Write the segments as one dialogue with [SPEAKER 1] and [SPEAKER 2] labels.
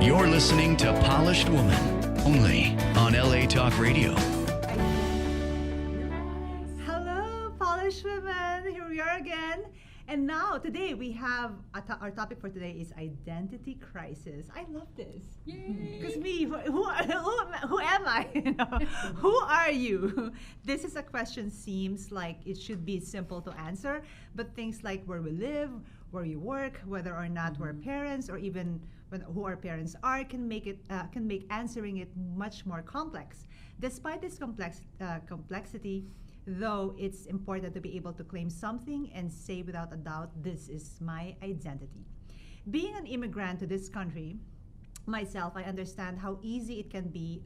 [SPEAKER 1] You're listening to Polished Woman, only on LA Talk Radio.
[SPEAKER 2] Hello, Polish women. Here we are again. And now, today, we have our topic for today is identity crisis. I love this. Because me, who am I? You know, who are you? This is a question seems like it should be simple to answer, but things like where we live, where we work, whether or not we're parents, or even who our parents are, can make answering it much more complex. Despite this complexity, though, it's important to be able to claim something and say without a doubt, this is my identity. Being an immigrant to this country, myself, I understand how easy it can be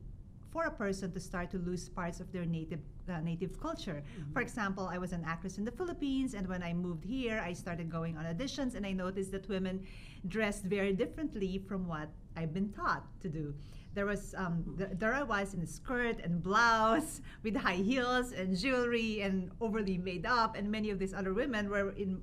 [SPEAKER 2] for a person to start to lose parts of their native culture. For example, I was an actress in the Philippines, and when I moved here, I started going on auditions, and I noticed that women dressed very differently from what I've been taught to do. There I was in a skirt and blouse with high heels and jewelry and overly made up, and many of these other women were in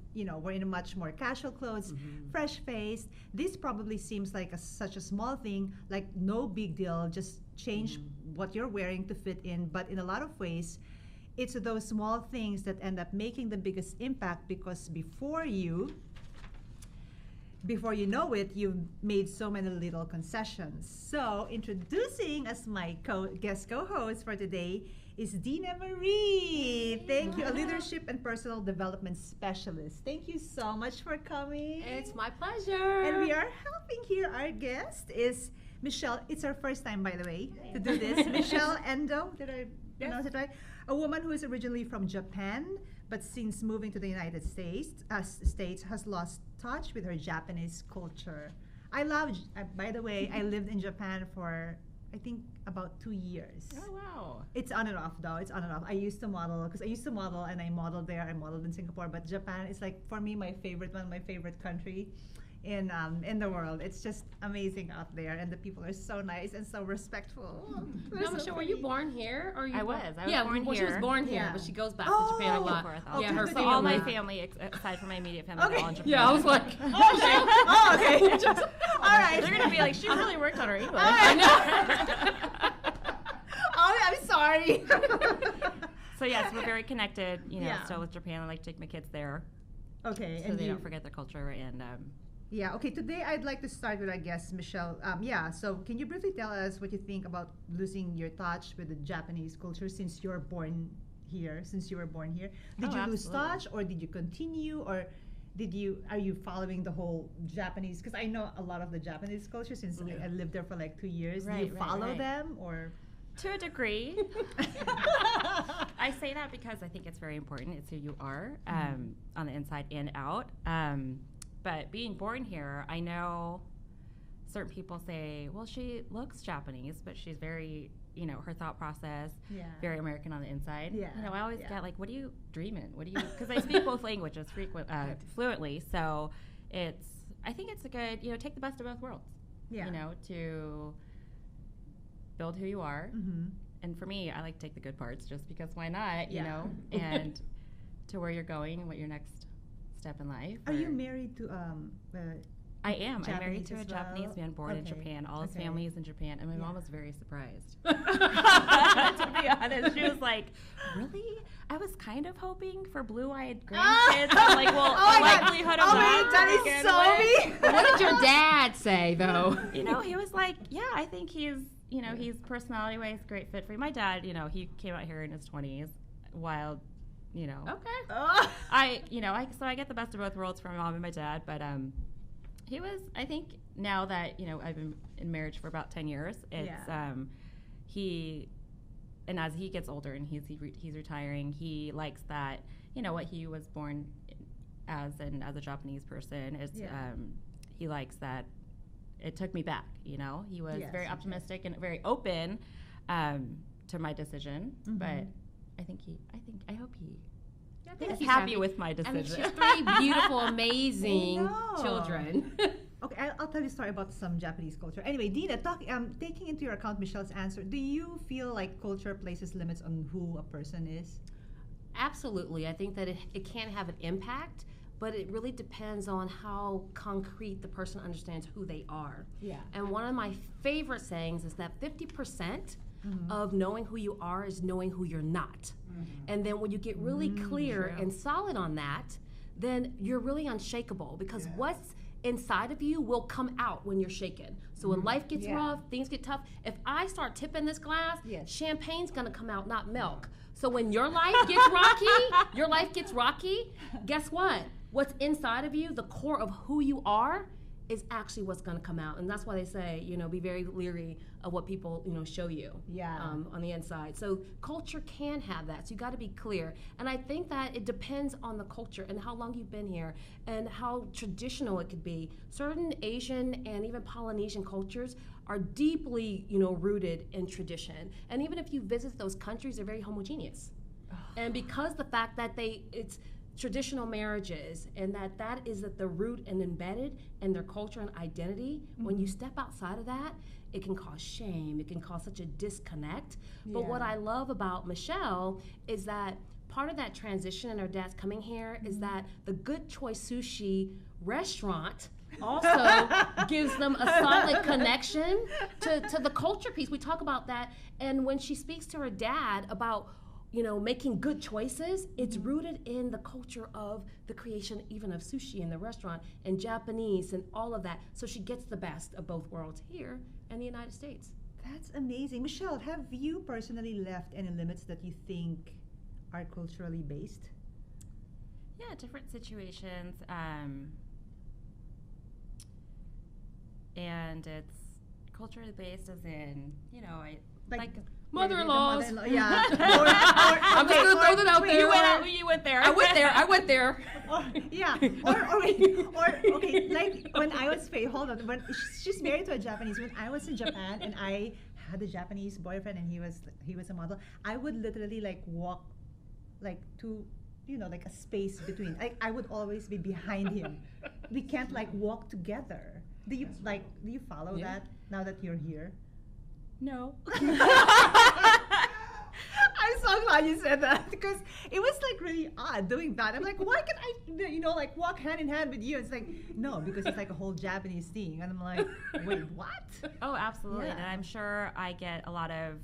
[SPEAKER 2] much more casual clothes, fresh faced. This probably seems like such a small thing, like no big deal, just change what you're wearing to fit in. But in a lot of ways, it's those small things that end up making the biggest impact, because before you know it, you've made so many little concessions. So, introducing as my guest co-host for today is Dina Marie. Thank you, a leadership and personal development specialist. Thank you so much for coming.
[SPEAKER 3] It's my pleasure.
[SPEAKER 2] And we are helping here. Our guest is Michelle. It's our first time, by the way, to do this. Michelle Endo. Did I pronounce it right? A woman who is originally from Japan, but since moving to the United States has lost touch with her Japanese culture. By the way, I lived in Japan for, I think, about 2 years.
[SPEAKER 3] Oh, wow.
[SPEAKER 2] It's on and off, though. It's on and off. I used to model and I modeled there. I modeled in Singapore, but Japan is like, for me, my favorite country in the world. It's just amazing out there, and the people are so nice and so respectful.
[SPEAKER 3] Now, Michelle, were you born here? Or
[SPEAKER 4] I was
[SPEAKER 3] born
[SPEAKER 4] born here.
[SPEAKER 3] She was born here,
[SPEAKER 2] Yeah.
[SPEAKER 3] but she goes back
[SPEAKER 2] Oh,
[SPEAKER 3] to Japan a lot.
[SPEAKER 2] okay.
[SPEAKER 3] Yeah, her
[SPEAKER 4] So
[SPEAKER 3] family.
[SPEAKER 4] all my family, aside from my immediate family,
[SPEAKER 2] Okay.
[SPEAKER 4] are all in Japan.
[SPEAKER 3] Yeah, I was like,
[SPEAKER 2] Oh, okay. All right.
[SPEAKER 4] They're gonna be like, she really worked on her English.
[SPEAKER 2] I
[SPEAKER 3] know.
[SPEAKER 2] Oh, I'm sorry.
[SPEAKER 4] So yes, we're very connected.
[SPEAKER 2] Yeah.
[SPEAKER 4] Still with Japan. I like to take my kids there,
[SPEAKER 2] Okay,
[SPEAKER 4] so
[SPEAKER 2] and
[SPEAKER 4] they
[SPEAKER 2] you,
[SPEAKER 4] don't forget their culture. And
[SPEAKER 2] yeah, okay, today I'd like to start with our guest, Michelle. So can you briefly tell us what you think about losing your touch with the Japanese culture since you were born here? Did you lose
[SPEAKER 4] absolutely.
[SPEAKER 2] touch, or did you continue, or are you following the whole Japanese? Because I know a lot of the Japanese culture since I lived there for like 2 years. Do you
[SPEAKER 4] Right,
[SPEAKER 2] follow
[SPEAKER 4] right.
[SPEAKER 2] them, or?
[SPEAKER 4] to a degree, I say that because I think it's very important. It's who you are on the inside and out. But being born here, I know certain people say, well, she looks Japanese, but she's very, her thought process, very American on the inside.
[SPEAKER 2] Yeah,
[SPEAKER 4] I always
[SPEAKER 2] yeah.
[SPEAKER 4] get like, what do you dream in? Because I speak both languages fluently. So I think it's a good, take the best of both worlds, to build who you are. And for me, I like to take the good parts just because why not, and to where you're going and what your next step in life.
[SPEAKER 2] Are you married to
[SPEAKER 4] I am. I'm married
[SPEAKER 2] Japanese
[SPEAKER 4] to a
[SPEAKER 2] as
[SPEAKER 4] Japanese
[SPEAKER 2] well?
[SPEAKER 4] man born in
[SPEAKER 2] Okay.
[SPEAKER 4] Japan. All his
[SPEAKER 2] Okay.
[SPEAKER 4] family is in Japan, and my
[SPEAKER 2] Yeah.
[SPEAKER 4] mom was very surprised. To be honest, she was like, "Really? I was kind of hoping for blue-eyed grandkids." I'm like, "Well,
[SPEAKER 2] Oh
[SPEAKER 4] the
[SPEAKER 2] my God.
[SPEAKER 4] likelihood of
[SPEAKER 2] Oh my
[SPEAKER 4] that."
[SPEAKER 2] God, that
[SPEAKER 4] to
[SPEAKER 2] is
[SPEAKER 4] begin
[SPEAKER 2] so
[SPEAKER 4] with."
[SPEAKER 2] me.
[SPEAKER 3] What did your dad say, though?
[SPEAKER 4] He was like, "Yeah, I think he's personality-wise great fit for you." My dad, he came out here in his 20s, wild,
[SPEAKER 3] Okay.
[SPEAKER 2] Oh.
[SPEAKER 4] I get the best of both worlds from my mom and my dad, but he was, I think, now that I've been in marriage for about 10 years, it's and as he gets older and he's retiring, he likes that what he was born as, and as a Japanese person is he likes that it took me back. You know, he was
[SPEAKER 2] Yes,
[SPEAKER 4] very
[SPEAKER 2] okay.
[SPEAKER 4] optimistic and very open to my decision. But I hope he is
[SPEAKER 3] he's
[SPEAKER 4] happy
[SPEAKER 3] happy.
[SPEAKER 4] with my
[SPEAKER 3] I mean, she
[SPEAKER 4] decision.
[SPEAKER 3] has 3 beautiful, amazing
[SPEAKER 2] know.
[SPEAKER 3] children.
[SPEAKER 2] Okay, I'll tell you a story about some Japanese culture. Anyway, Dina, taking into your account Michelle's answer, do you feel like culture places limits on who a person is?
[SPEAKER 3] Absolutely. I think that it can have an impact, but it really depends on how concrete the person understands who they are.
[SPEAKER 2] Yeah.
[SPEAKER 3] And one of my favorite sayings is that 50% of knowing who you are is knowing who you're not. And then when you get really clear and solid on that, then you're really unshakable, because what's inside of you will come out when you're shaken. So when life gets rough, things get tough, if I start tipping this glass, champagne's gonna come out, not milk. So when your life gets rocky, guess what? What's inside of you, the core of who you are, is actually what's going to come out. And that's why they say, be very leery of what people, show you on the inside. So culture can have that. So you got to be clear. And I think that it depends on the culture and how long you've been here and how traditional it could be. Certain Asian and even Polynesian cultures are deeply, rooted in tradition. And even if you visit those countries, they're very homogeneous. And because the fact that it's traditional marriages, and that is at the root and embedded in their culture and identity. When you step outside of that, it can cause shame, it can cause such a disconnect. But what I love about Michelle is that part of that transition and her dad's coming here is that the Good Choice Sushi restaurant also gives them a solid connection to the culture piece. We talk about that, and when she speaks to her dad about making good choices, it's rooted in the culture of the creation even of sushi in the restaurant and Japanese and all of that. So she gets the best of both worlds here in the United States.
[SPEAKER 2] That's amazing. Michelle, have you personally left any limits that you think are culturally based?
[SPEAKER 4] Yeah, different situations. And it's culturally based as in, like
[SPEAKER 3] Mother-in-laws.
[SPEAKER 2] Yeah.
[SPEAKER 3] I'm just going to throw that out there.
[SPEAKER 4] You went there.
[SPEAKER 3] I went there.
[SPEAKER 2] Or okay, like when I was hold on, when she's married to a Japanese. When I was in Japan and I had a Japanese boyfriend and he was a model, I would literally walk to like a space between. I would always be behind him. We can't walk together. Do you follow that now that you're here?
[SPEAKER 4] No.
[SPEAKER 2] I'm so glad you said that, because it was really odd doing that. I'm like, why can I, walk hand in hand with you? It's like, no, because it's a whole Japanese thing. And I'm like, wait, what?
[SPEAKER 4] Oh, absolutely.
[SPEAKER 2] Yeah.
[SPEAKER 4] And I'm sure I get a lot of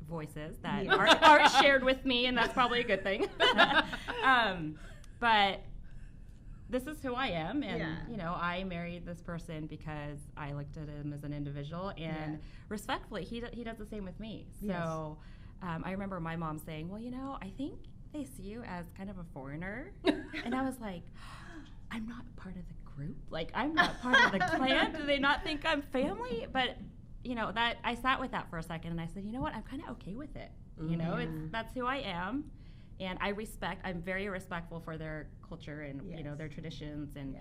[SPEAKER 4] voices that aren't shared with me, and that's probably a good thing. But this is who I am, and I married this person because I looked at him as an individual, and respectfully, he does the same with me. So I remember my mom saying, well, I think they see you as kind of a foreigner. And I was like, I'm not part of the group. I'm not part of the clan. Do they not think I'm family? But, that I sat with that for a second, and I said, you know what, I'm kind of okay with it. That's who I am. And I'm very respectful for their culture and their traditions and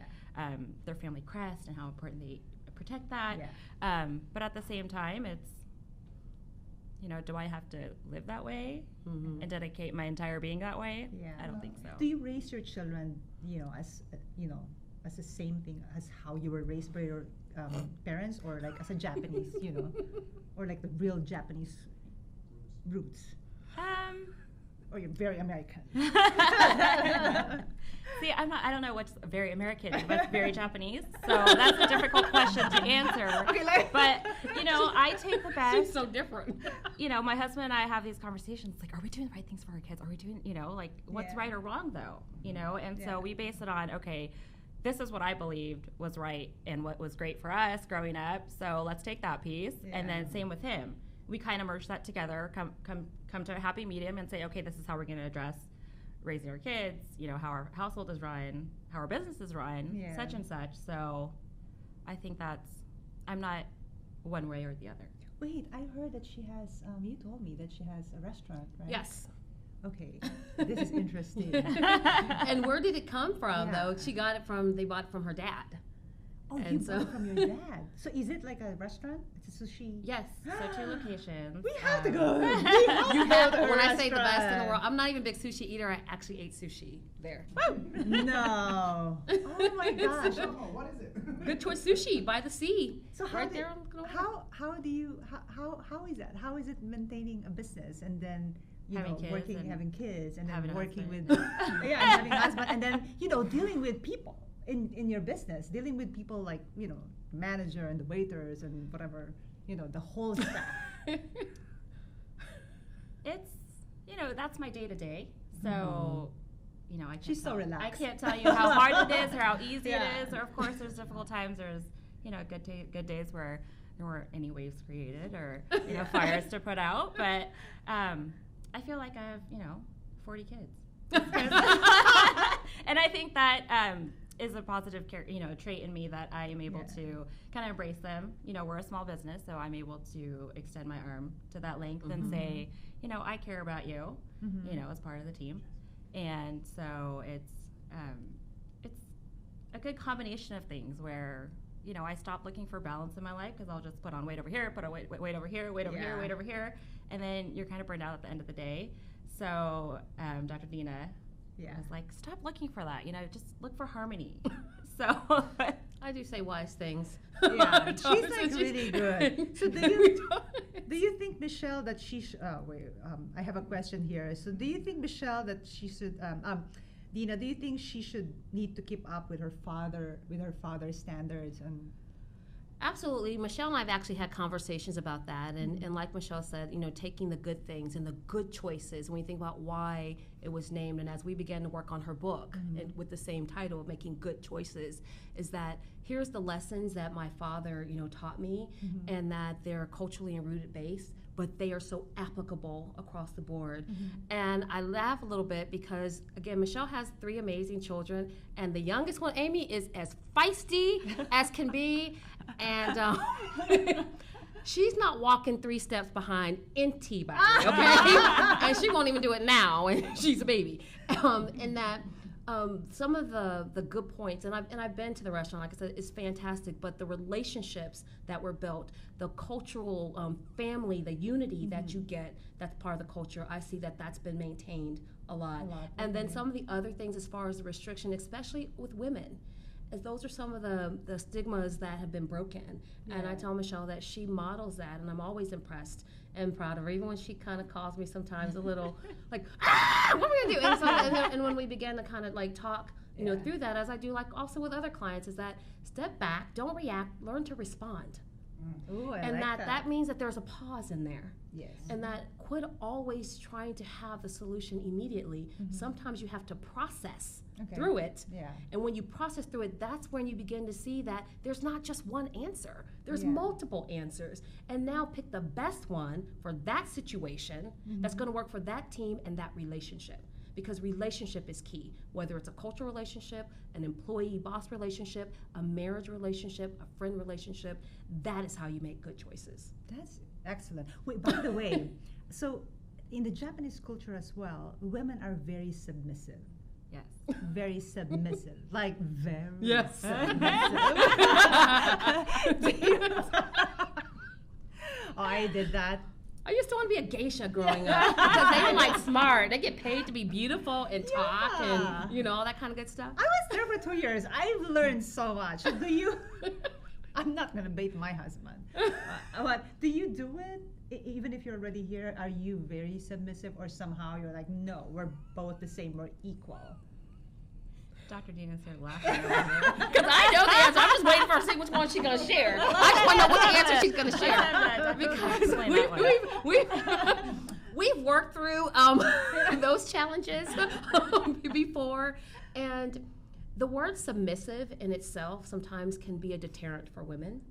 [SPEAKER 4] their family crest and how important they protect that. But at the same time, it's do I have to live that way and dedicate my entire being that way?
[SPEAKER 2] Yeah.
[SPEAKER 4] I don't think so.
[SPEAKER 2] Do you raise your children as as the same thing as how you were raised by your parents, or as a Japanese or the real Japanese roots? Or you're very American?
[SPEAKER 4] See, I don't know what's very American and what's very Japanese, so that's a difficult question to answer.
[SPEAKER 2] Okay,
[SPEAKER 4] but, I take the best.
[SPEAKER 3] Seems so different.
[SPEAKER 4] My husband and I have these conversations, are we doing the right things for our kids? Are we doing, what's right or wrong, though? And so we base it on, okay, this is what I believed was right and what was great for us growing up, so let's take that piece, and then same with him. We kind of merge that together, come to a happy medium and say, okay, this is how we're going to address raising our kids, how our household is run, how our business is run, such and such. So I think I'm not one way or the other.
[SPEAKER 2] Wait, I heard that she has, you told me that she has a restaurant, right?
[SPEAKER 3] Yes.
[SPEAKER 2] Okay, this is interesting.
[SPEAKER 3] And where did it come from, though? They bought it from her dad.
[SPEAKER 2] Oh, you bought it from your dad. So is it like a restaurant? It's a sushi?
[SPEAKER 4] Yes, so 2 locations.
[SPEAKER 2] We have to go.
[SPEAKER 3] When I say the best in the world, I'm not even a big sushi eater. I actually ate sushi there.
[SPEAKER 2] No. Oh my gosh.
[SPEAKER 5] Oh, what is it?
[SPEAKER 3] Good Choice Sushi by the sea.
[SPEAKER 2] So
[SPEAKER 3] right there on
[SPEAKER 2] how do you how is that? How is it maintaining a business and then having kids and then working with having a husband and then dealing with people in your business, dealing with people like manager and the waiters and whatever, the whole staff.
[SPEAKER 4] It's that's my day to day. So I can't
[SPEAKER 2] She's so relaxed.
[SPEAKER 4] I can't tell you how hard it is or how easy it is. Or of course there's difficult times. There's good days where there weren't any waves created or fires to put out. But I feel like I have 40 kids, and I think that is a positive trait in me, that I am able to kind of embrace them. We're a small business, so I'm able to extend my arm to that length and say, I care about you, as part of the team. And so it's a good combination of things where I stop looking for balance in my life because I'll just put on weight over here, put on weight over here, weight over here, weight over here, and then you're kind of burned out at the end of the day. So Dr. Dina was like, stop looking for that, just look for harmony. So
[SPEAKER 3] I do say wise things.
[SPEAKER 2] Yeah, she's like really good. So do you think, Michelle, that she I have a question here. So do you think, Michelle, that she should Dina, do you think she should need to keep up with her father's standards? And
[SPEAKER 3] Absolutely. Michelle and I have actually had conversations about that. And like Michelle said, taking the good things and the good choices, when we think about why it was named, and as we began to work on her book and with the same title of Making Good Choices, is that here's the lessons that my father, taught me, and that they're culturally rooted based, but they are so applicable across the board. And I laugh a little bit because, again, Michelle has 3 amazing children, and the youngest one, Amy, is as feisty as can be, and she's not walking 3 steps behind NT, by the way, okay? And she won't even do it now, and she's a baby. And that some of the good points, and I've been to the restaurant, like I said, it's fantastic, but the relationships that were built, the cultural family, the unity that you get, that's part of the culture, I see that's been maintained a lot. And then some of the other things as far as the restriction, especially with women, as those are some of the stigmas that have been broken. And I tell Michelle that she models that, and I'm always impressed and proud of her, even when she kind of calls me sometimes a little like, what are we gonna do? And when we began to kind of like talk, through that, as I do like also with other clients, is that step back, don't react, learn to respond.
[SPEAKER 2] Ooh, I
[SPEAKER 3] and
[SPEAKER 2] like
[SPEAKER 3] that means that there's a pause in there.
[SPEAKER 2] Yes.
[SPEAKER 3] And that quit always trying to have the solution immediately. Sometimes you have to process through it.
[SPEAKER 2] Yeah.
[SPEAKER 3] And when you process through it, that's when you begin to see that there's not just one answer. There's multiple answers. And now pick the best one for that situation that's going to work for that team and that relationship. Because relationship is key, whether it's a cultural relationship, an employee-boss relationship, a marriage relationship, a friend relationship, that is how you make good choices.
[SPEAKER 2] That's excellent. Wait, by the way, so in the Japanese culture as well, women are very submissive.
[SPEAKER 4] Yes.
[SPEAKER 2] Very submissive. Like very
[SPEAKER 3] Yes.
[SPEAKER 2] submissive. Oh, I did that.
[SPEAKER 3] I used to want to be a geisha growing up because they were like smart. They get paid to be beautiful and talk and all that kind of good stuff.
[SPEAKER 2] I was there for 2 years. I've learned so much. Do you? I'm not gonna bait my husband. But do you do it? Even if you're already here, are you very submissive, or somehow you're like, no, we're both the same, we're equal?
[SPEAKER 4] Dr. Dina's here laughing.
[SPEAKER 3] Because I know the answer. I'm just waiting for her to see which one she's going to share. I just want to know what answer she's going to share. Because we've worked through those challenges before. And the word submissive in itself sometimes can be a deterrent for women.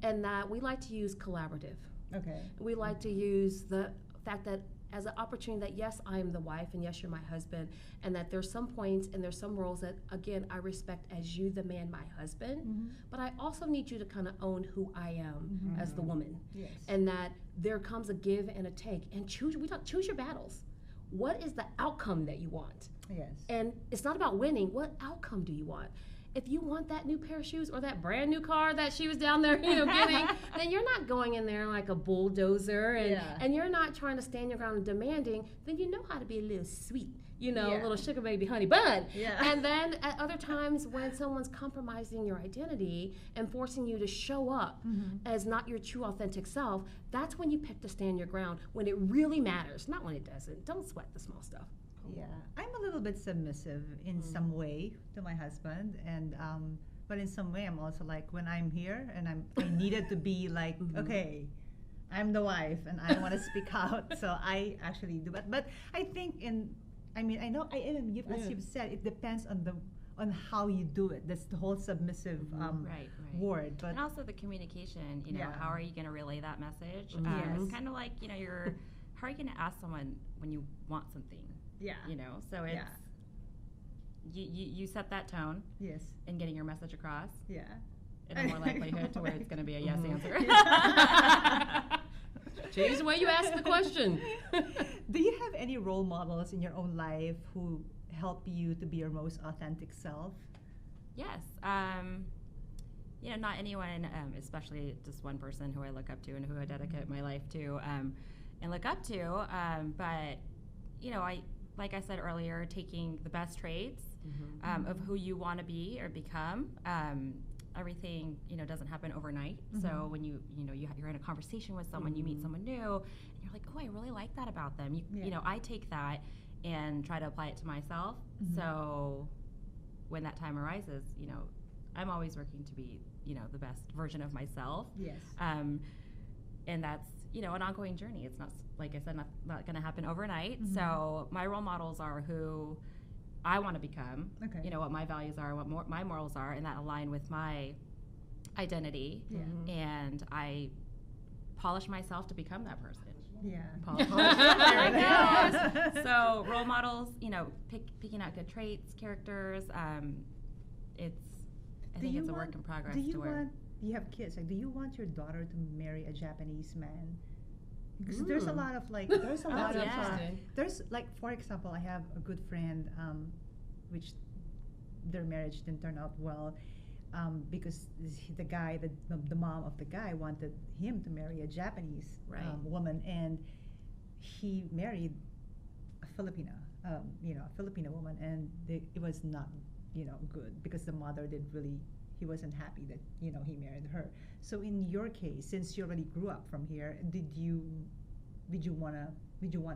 [SPEAKER 3] And that we like to use collaborative.
[SPEAKER 2] Okay.
[SPEAKER 3] We like to use the fact that as an opportunity that, yes, I am the wife, and yes, you're my husband, and that there's some points and there's some roles that, again, I respect as you, the man, my husband, but I also need you to kind of own who I am as the woman.
[SPEAKER 2] Yes.
[SPEAKER 3] And that there comes a give and a take, and choose your battles. What is the outcome that you want?
[SPEAKER 2] Yes.
[SPEAKER 3] And it's not about winning. What outcome do you want? if you want that new pair of shoes or that brand new car that she was down there, getting, then you're not going in there like a bulldozer and you're not trying to stand your ground and demanding, then you know how to be a little sweet, a little sugar baby honey bun. Yeah. And then at other times when someone's compromising your identity and forcing you to show up as not your true authentic self, that's when you pick to stand your ground, when it really matters, not when it doesn't. Don't sweat the small stuff.
[SPEAKER 2] Yeah, I'm a little bit submissive in some way to my husband, and but in some way I'm also like, when I'm here and I needed to be like, okay, I'm the wife and I want to speak out, so I actually do it. But I think I know, as you've said, it depends on how you do it. That's the whole submissive
[SPEAKER 4] right.
[SPEAKER 2] word. But
[SPEAKER 4] and also the communication. How are you going to relay that message?
[SPEAKER 2] Yes.
[SPEAKER 4] It's kind of like how are you going to ask someone when you want something?
[SPEAKER 2] Yeah.
[SPEAKER 4] So it's you set that tone.
[SPEAKER 2] Yes.
[SPEAKER 4] In getting your message across.
[SPEAKER 2] Yeah.
[SPEAKER 4] And a more likelihood to where it's going to be a yes answer.
[SPEAKER 3] Change the way you ask the question.
[SPEAKER 2] Do you have any role models in your own life who help you to be your most authentic self?
[SPEAKER 4] Yes. Not anyone, especially just one person who I look up to and who I dedicate my life to and look up to. But, like I said earlier, taking the best traits of who you want to be or become. Everything doesn't happen overnight. So when you're in a conversation with someone, you meet someone new, and you're like, oh, I really like that about them. I take that and try to apply it to myself. So when that time arises, I'm always working to be the best version of myself.
[SPEAKER 2] Yes.
[SPEAKER 4] And that's an ongoing journey. It's not, like I said, not going to happen overnight. So my role models are who I want to become, what my values are, what my morals are, and that align with my identity. Yeah. And I polish myself to become that person.
[SPEAKER 2] Yeah.
[SPEAKER 4] There it goes. So role models, picking out good traits, characters. I think it's a work in progress.
[SPEAKER 2] You have kids. Like, do you want your daughter to marry a Japanese man? Because there's a lot of there's like, for example, I have a good friend, which their marriage didn't turn out well, because the mom of the guy wanted him to marry a Japanese woman, and he married a Filipina, a Filipino woman, and it was not, good, because the mother he wasn't happy that he married her. So in your case, since you already grew up from here, did you want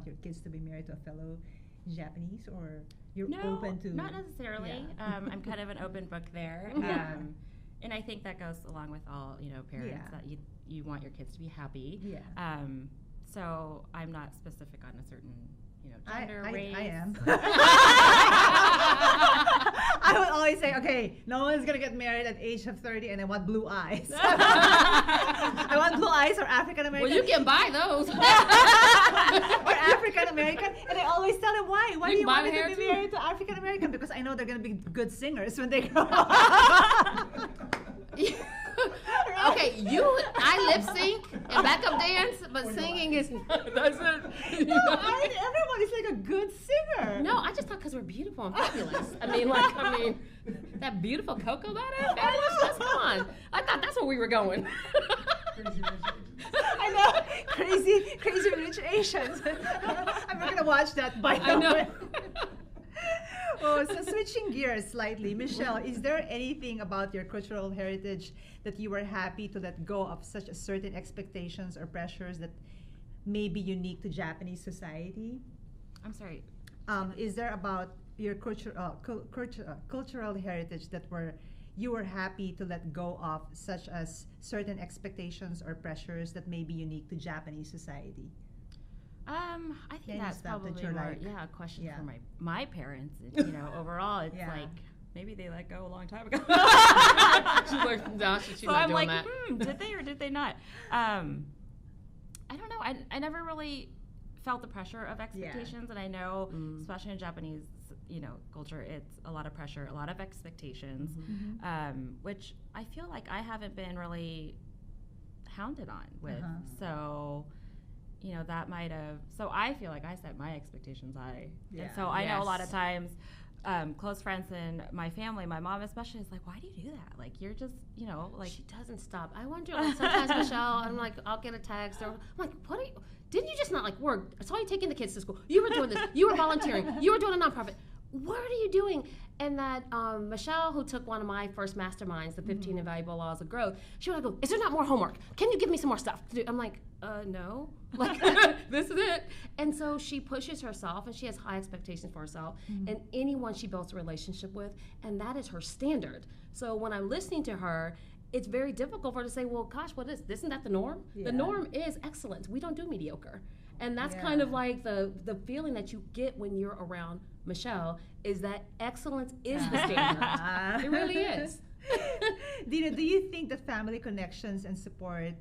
[SPEAKER 2] your kids to be married to a fellow Japanese, or you're open to?
[SPEAKER 4] Not necessarily. Yeah. I'm kind of an open book there. And I think that goes along with all parents, that you want your kids to be happy.
[SPEAKER 2] Yeah.
[SPEAKER 4] So I'm not specific on a certain gender, race.
[SPEAKER 2] I am. I would always say, okay, no one's gonna get married at age of 30, and I want blue eyes. I want blue eyes or African American.
[SPEAKER 3] Well, you can buy those.
[SPEAKER 2] Or African American, and I always tell them why. Why do you want them to be married to African American? Because I know they're gonna be good singers when they grow up.
[SPEAKER 3] Okay, I lip sync and backup dance, but singing is that's it.
[SPEAKER 2] No, everyone is like a good singer.
[SPEAKER 3] No, I just thought because we're beautiful and fabulous. I mean, that beautiful cocoa butter. Come on. I thought that's where we were going.
[SPEAKER 2] I know, crazy rich Asians. I'm not gonna watch that. By the way. Oh, so switching gears slightly, Michelle, is there anything about your cultural heritage that you were happy to let go of, such as certain expectations or pressures that may be unique to Japanese society?
[SPEAKER 4] I'm sorry.
[SPEAKER 2] Is there about your cultural heritage that you were happy to let go of, such as certain expectations or pressures that may be unique to Japanese society?
[SPEAKER 4] I think that's probably a question for my parents. Overall, it's like maybe they let go a long time ago.
[SPEAKER 3] She's like, no, she's not doing that.
[SPEAKER 4] Did they or did they not? I don't know. I never really felt the pressure of expectations, and I know, especially in Japanese, culture, it's a lot of pressure, a lot of expectations, which I feel like I haven't been really hounded on with. So. That might have. So I feel like I set my expectations high, and so I know a lot of times close friends in my family, my mom especially, is like, why do you do that? Like, you're just, like.
[SPEAKER 3] She doesn't stop. I wonder, like, sometimes, Michelle, I'm like, I'll get a text, or I'm like, what are you, didn't you just not, like, work? I saw you taking the kids to school. You were doing this. You were volunteering. You were doing a nonprofit. What are you doing? And that Michelle, who took one of my first masterminds, the 15 Invaluable Laws of Growth, she would go, is there not more homework? Can you give me some more stuff to do? I'm like, no. Like, this is it. And so she pushes herself, and she has high expectations for herself and anyone she builds a relationship with, and that is her standard. So when I'm listening to her, it's very difficult for her to say, well, gosh, isn't that the norm? Yeah. The norm is excellence. We don't do mediocre. And that's kind of like the feeling that you get when you're around Michelle, is that excellence is the standard. It really is.
[SPEAKER 2] Dina, do you think that family connections and support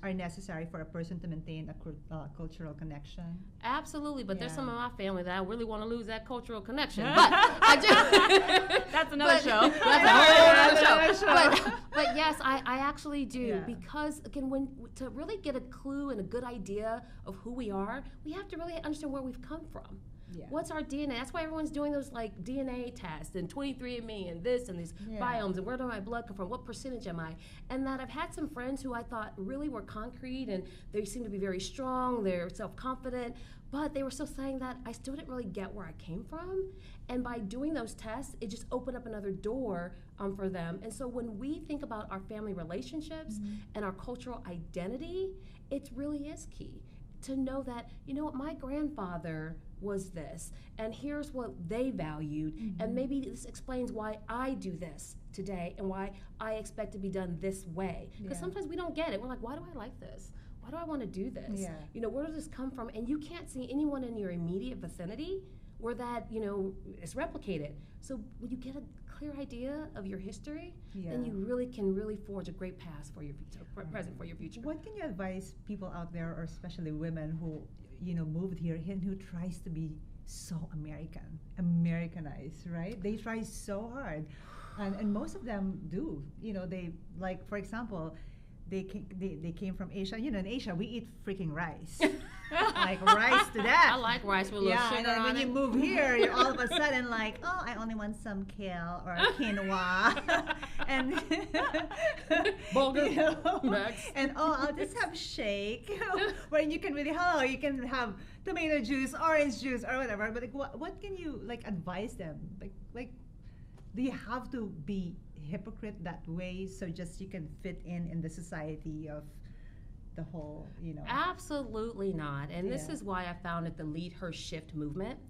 [SPEAKER 2] are necessary for a person to maintain a cultural connection?
[SPEAKER 3] Absolutely, but there's some of my family that I really want to lose that cultural connection. But I just
[SPEAKER 4] that's another show.
[SPEAKER 3] That's another show. But yes, I actually do, because again, to really get a clue and a good idea of who we are, we have to really understand where we've come from. Yeah. What's our DNA? That's why everyone's doing those like DNA tests and 23andMe and this and these biomes and where do my blood come from? What percentage am I? And that I've had some friends who I thought really were concrete and they seem to be very strong, they're self-confident, but they were still saying that I still didn't really get where I came from. And by doing those tests, it just opened up another door for them. And so when we think about our family relationships and our cultural identity, it really is key to know that, you know what, my grandfather was this, and here's what they valued, and maybe this explains why I do this today and why I expect to be done this way. Because sometimes we don't get it. We're like, why do I like this? Why do I want to do this? Yeah. You know, where does this come from? And you can't see anyone in your immediate vicinity where that, is replicated. So when you get a clear idea of your history, then you really can forge a great past for your future, present for your future.
[SPEAKER 2] What can you advise people out there, or especially women who moved here and who tries to be so Americanized, right? They try so hard, and most of them do. They, like, for example, they came from Asia. In Asia we eat freaking rice, like rice to death.
[SPEAKER 3] I like rice with a little sugar
[SPEAKER 2] and then
[SPEAKER 3] on
[SPEAKER 2] when
[SPEAKER 3] it.
[SPEAKER 2] you move here, you're all of a sudden like, oh, I only want some kale or quinoa, and and I'll just have shake, where you can really you can have tomato juice, orange juice, or whatever. But like, what can you advise them? Like, do you have to be hypocrite that way so just you can fit in the society of the whole,
[SPEAKER 3] Absolutely not. And this is why I founded the Lead Her Shift movement,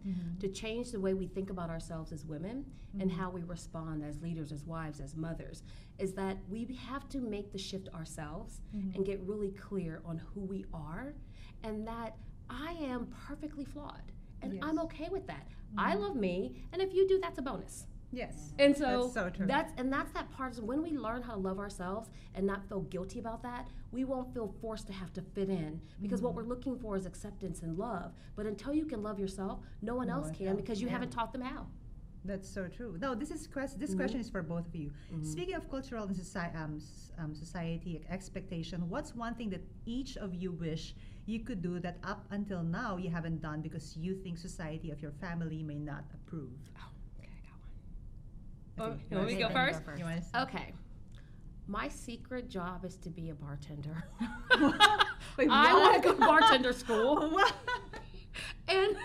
[SPEAKER 3] to change the way we think about ourselves as women and how we respond as leaders, as wives, as mothers, is that we have to make the shift ourselves and get really clear on who we are, and that I am perfectly flawed, and I'm okay with that. I love me, and if you do, that's a bonus.
[SPEAKER 2] Yes.
[SPEAKER 3] And so
[SPEAKER 2] that's so true.
[SPEAKER 3] That's that part is when we learn how to love ourselves and not feel guilty about that, we won't feel forced to have to fit in, because what we're looking for is acceptance and love. But until you can love yourself, no one else can, because you haven't taught them how.
[SPEAKER 2] That's so true. No, this question is for both of you. Speaking of cultural and society expectation, what's one thing that each of you wish you could do that up until now you haven't done because you think society of your family may not approve?
[SPEAKER 3] You want me to go first?
[SPEAKER 2] Okay.
[SPEAKER 3] My secret job is to be a bartender.
[SPEAKER 2] Wait,
[SPEAKER 3] I want to go to bartender school. and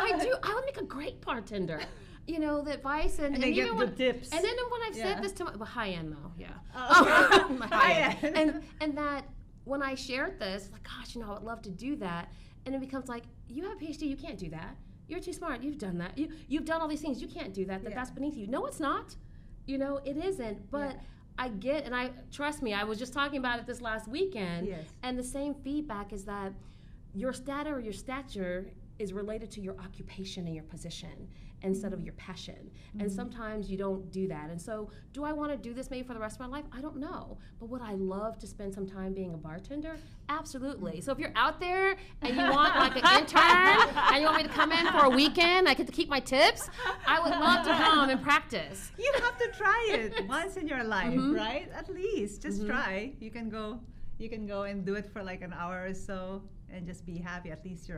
[SPEAKER 3] I would make a great bartender. The advice and
[SPEAKER 2] they
[SPEAKER 3] even
[SPEAKER 2] get the tips.
[SPEAKER 3] And then when I've said this to high end though,
[SPEAKER 2] high end.
[SPEAKER 3] And that when I shared this, like, gosh, I would love to do that, and it becomes like, you have a PhD, you can't do that. You're too smart. You've done that. You've done all these things. You can't do that. That's beneath you. No, it's not. It isn't. But I get, and trust me, I was just talking about it this last weekend.
[SPEAKER 2] Yes.
[SPEAKER 3] And the same feedback is that your stature is related to your occupation and your position instead of your passion. And sometimes you don't do that. And so do I want to do this maybe for the rest of my life? I don't know. But would I love to spend some time being a bartender? Absolutely. So if you're out there and you want like an intern and you want me to come in for a weekend, I get to keep my tips, I would love to come and practice.
[SPEAKER 2] You have to try it once in your life, right? At least just try. You can go and do it for like an hour or so and just be happy. At least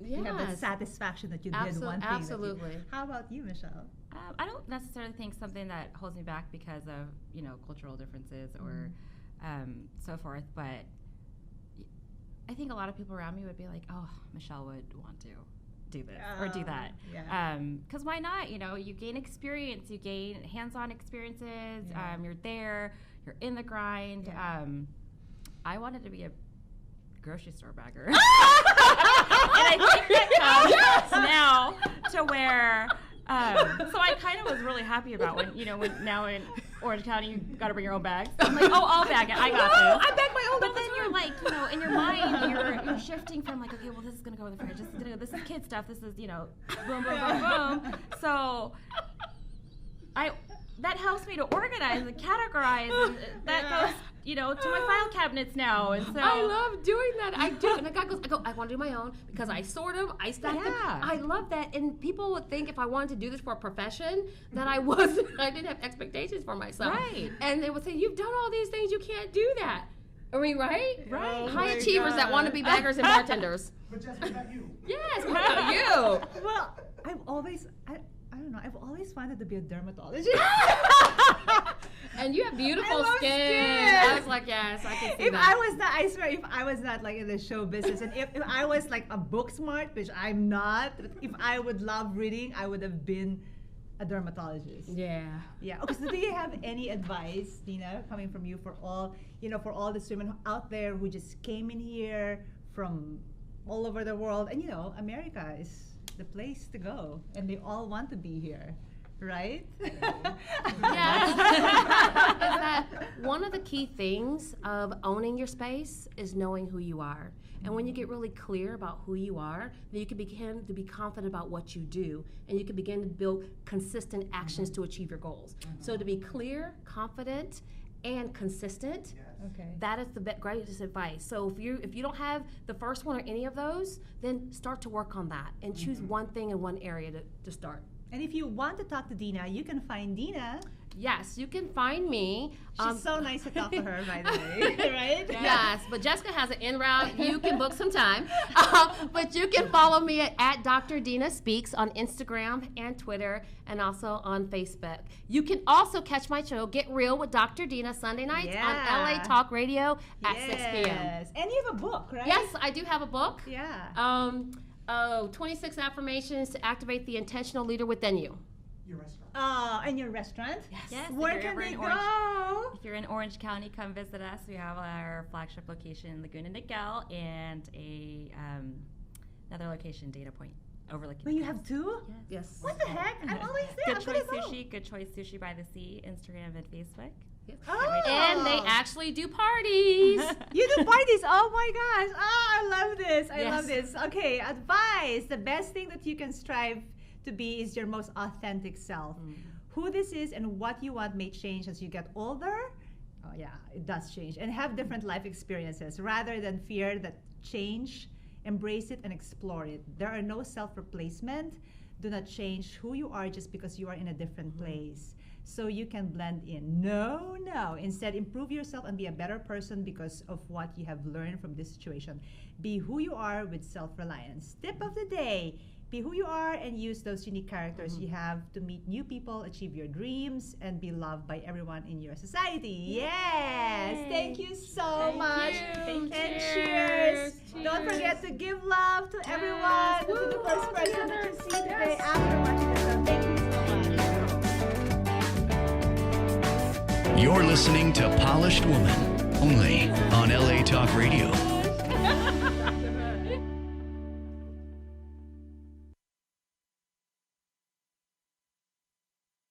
[SPEAKER 2] you have the satisfaction that you did one thing.
[SPEAKER 3] Absolutely.
[SPEAKER 2] How about you, Michelle?
[SPEAKER 4] I don't necessarily think something that holds me back because of, cultural differences or so forth, but I think a lot of people around me would be like, oh, Michelle would want to do this or do that. Because why not? You gain experience, you gain hands-on experiences, you're there, you're in the grind. I wanted to be a grocery store bagger. And I think that comes now to where, so I kind of was really happy about when now in Orange County, you got to bring your own bags. I'm like, oh, I'll bag it. I got this.
[SPEAKER 2] I bag my own.
[SPEAKER 4] But then you're like, in your mind, you're shifting from like, okay, well, this is going to go in the fridge. This is kid stuff. This is, boom, boom, boom, boom. So that helps me to organize and categorize. And that goes, to my file cabinets now. And so
[SPEAKER 3] I love doing that. I do. And the guy goes, I want to do my own because I sort them, I stack them. I love that. And people would think if I wanted to do this for a profession that I didn't have expectations for myself.
[SPEAKER 4] Right.
[SPEAKER 3] And they would say, you've done all these things, you can't do that. I mean, right?
[SPEAKER 4] Right.
[SPEAKER 3] High achievers that want to be baggers and bartenders.
[SPEAKER 5] But just what about you?
[SPEAKER 3] Yes, what about you?
[SPEAKER 2] Well, I've always wanted to be a dermatologist.
[SPEAKER 3] And you have beautiful skin. I was like, yes, I can see
[SPEAKER 2] If
[SPEAKER 3] that.
[SPEAKER 2] I swear, if I was not like in the show business, and if I was like a book smart, which I'm not, if I would love reading, I would have been a dermatologist.
[SPEAKER 3] Yeah.
[SPEAKER 2] Yeah. Okay. So, do you have any advice, Dina, coming from you for all these women out there who just came in here from all over the world, and America is the place to go, and they all want to be here. Right?
[SPEAKER 3] Yes. Is that one of the key things of owning your space is knowing who you are. And when you get really clear about who you are, then you can begin to be confident about what you do, and you can begin to build consistent actions to achieve your goals. So to be clear, confident, and consistent, that is the greatest advice. So if you don't have the first one or any of those, then start to work on that and choose one thing in one area to start.
[SPEAKER 2] And if you want to talk to Dina, you can find Dina.
[SPEAKER 3] Yes, you can find me.
[SPEAKER 2] She's so nice to talk to her, by the way, right?
[SPEAKER 3] Yes, but Jessica has an in route. You can book some time. But you can follow me at Dr. Dina Speaks on Instagram and Twitter, and also on Facebook. You can also catch my show, Get Real with Dr. Dina, Sunday nights on LA Talk Radio at 6 p.m.
[SPEAKER 2] Yes, and you have a book, right?
[SPEAKER 3] Yes, I do have a book.
[SPEAKER 2] Yeah.
[SPEAKER 3] 26 affirmations to activate the intentional leader within you.
[SPEAKER 5] Your restaurant.
[SPEAKER 2] And your restaurant?
[SPEAKER 4] Yes.
[SPEAKER 2] Where can they go?
[SPEAKER 4] If you're in Orange County, come visit us. We have our flagship location in Laguna Niguel and another location, Data Point, overlooking.
[SPEAKER 2] But you have two?
[SPEAKER 3] Yes.
[SPEAKER 2] What the heck? I'm always there.
[SPEAKER 4] Good Choice Sushi, Good Choice Sushi by the Sea, Instagram and Facebook.
[SPEAKER 2] Oh.
[SPEAKER 3] And they actually do parties.
[SPEAKER 2] You do parties. Oh my gosh. Oh, I love this. I
[SPEAKER 3] Yes.
[SPEAKER 2] love this. Okay, advice. The best thing that you can strive to be is your most authentic self. Who this is and what you want may change as you get older. Oh yeah, it does change. And have different life experiences. Rather than fear that change, embrace it and explore it. There are no self-replacement. Do not change who you are just because you are in a different place. So you can blend in. No. Instead, improve yourself and be a better person because of what you have learned from this situation. Be who you are with self-reliance. Tip of the day, be who you are and use those unique characters you have to meet new people, achieve your dreams, and be loved by everyone in your society. Yes! Thank you so much.
[SPEAKER 3] Thank you.
[SPEAKER 2] And cheers. Don't forget to give love to everyone, to the first person that you see today after watching the show. Thank you so much.
[SPEAKER 1] You're listening to Polished Woman, only on LA Talk Radio.